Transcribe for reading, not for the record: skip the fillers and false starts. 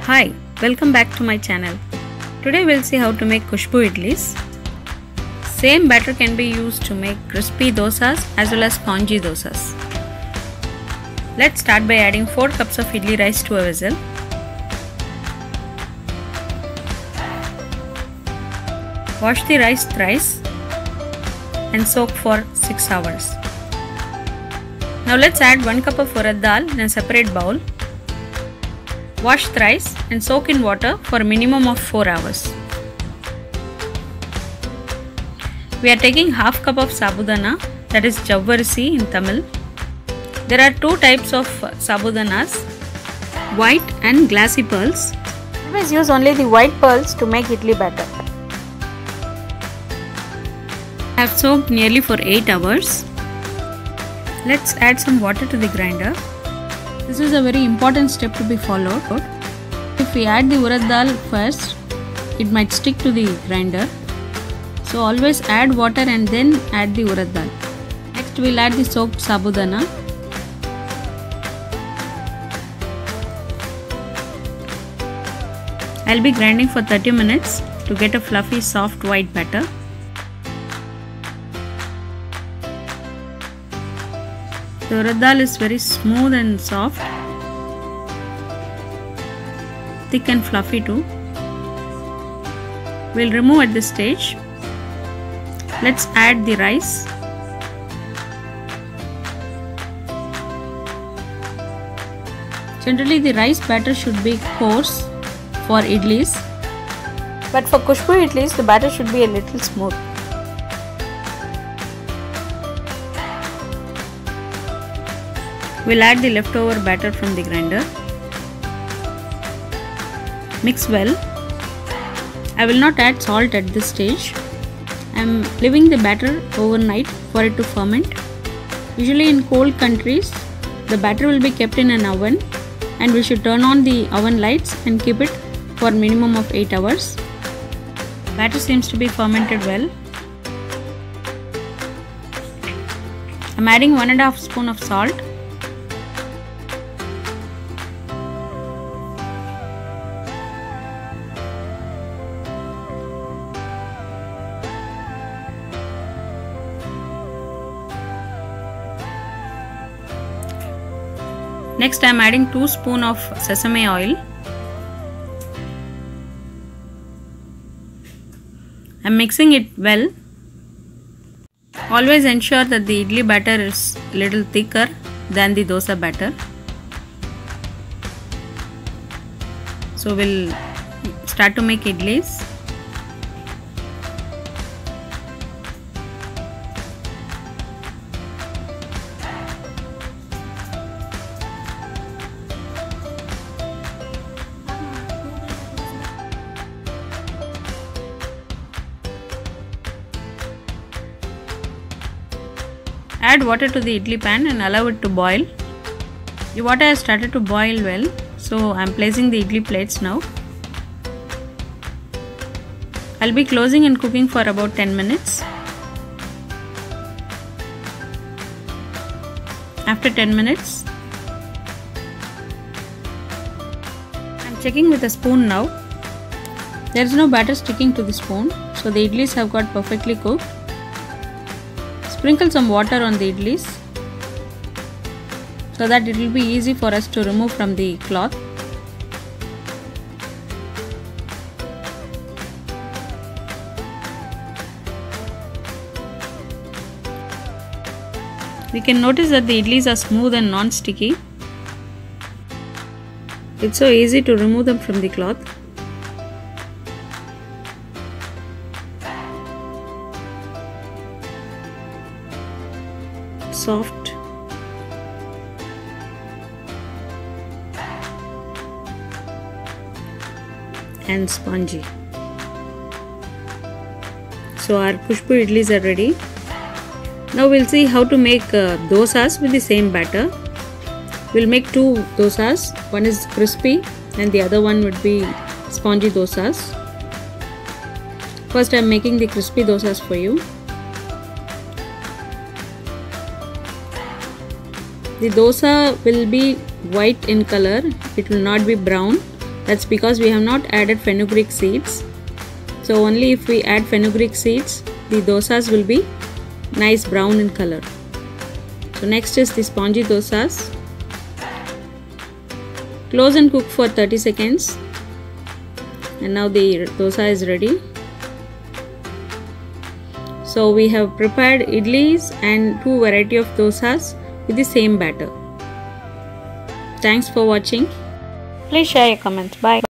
Hi, welcome back to my channel. Today we'll see how to make Khushbu idlis. Same batter can be used to make crispy dosas as well as spongy dosas. Let's start by adding 4 cups of idli rice to a vessel. Wash the rice thrice and soak for 6 hours. Now let's add 1 cup of urad dal in a separate bowl. Wash thrice and soak in water for a minimum of 4 hours. We are taking half cup of sabudana, that is javvarisi in Tamil. There are 2 types of sabudanas, white and glassy pearls. Always use only the white pearls to make idli batter. I have soaked nearly for 8 hours. Let's add some water to the grinder. This is a very important step to be followed. If we add the urad dal first, it might stick to the grinder. So always add water and then add the urad dal. Next we'll add the soaked sabudana. I'll be grinding for 30 minutes to get a fluffy soft white batter. The urad dal is very smooth and soft, thick and fluffy too. We'll remove at this stage. Let's add the rice. Generally the rice batter should be coarse for idlis, but for Khushbu idlis the batter should be a little smooth. We'll add the leftover batter from the grinder. Mix well. I will not add salt at this stage. I am leaving the batter overnight for it to ferment. Usually in cold countries, the batter will be kept in an oven and we should turn on the oven lights and keep it for a minimum of 8 hours. Batter seems to be fermented well. I am adding 1.5 spoon of salt. Next I am adding 2 spoons of sesame oil. I am mixing it well. Always ensure that the idli batter is a little thicker than the dosa batter. So we'll start to make idlis. Add water to the idli pan and allow it to boil. The water has started to boil well, so I am placing the idli plates now. I'll be closing and cooking for about 10 minutes. After 10 minutes, I'm checking with a spoon now. There is no batter sticking to the spoon, so the idlis have got perfectly cooked. Sprinkle some water on the idlis so that it will be easy for us to remove from the cloth. We can notice that the idlis are smooth and non-sticky. It's so easy to remove them from the cloth. Soft and spongy. So our Khushbu idlis are ready. Now we'll see how to make dosas with the same batter. We'll make 2 dosas. One is crispy and the other one would be spongy dosas. First I am making the crispy dosas for you. The dosa will be white in color, it will not be brown. That's because we have not added fenugreek seeds. So only if we add fenugreek seeds, the dosas will be nice brown in color. So next is the spongy dosas. Close and cook for 30 seconds. And now the dosa is ready. So we have prepared idlis and 2 variety of dosas with the same batter. Thanks for watching. Please share your comments. Bye.